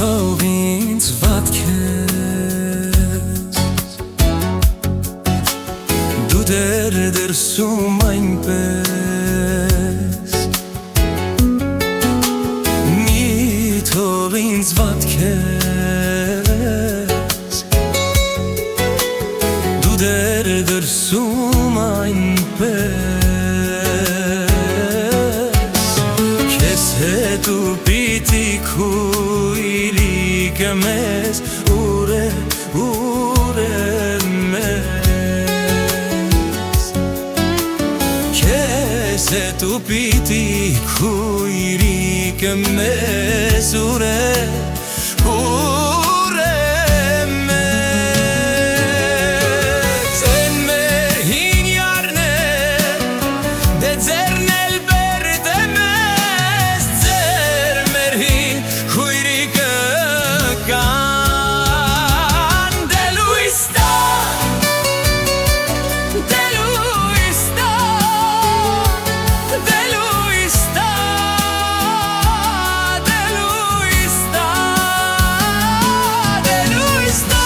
Թող ինձ վատքես դու դեր դրսում այնպես մի թող ինձ վատքես դու դեր դրսում այնպես քեզ հետ ու պիտի քույրիկը մեզ ուր է մեզ քեզ հետ ու պիտի քույրիկը մեզ ուր է մեզ են մեր հինյարներ դե ձերն էլ բերդ է մեզ ձեր մեր հին քույրիկը կան դե լույս տա դե լույս տա դե լույս տա դե լույս տա դե լույս տա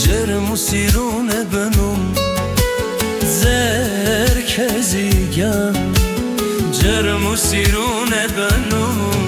ջերմ ու սիրուն է բնում ձեր քեզի գյան ջերմ ու սիրուն է բնում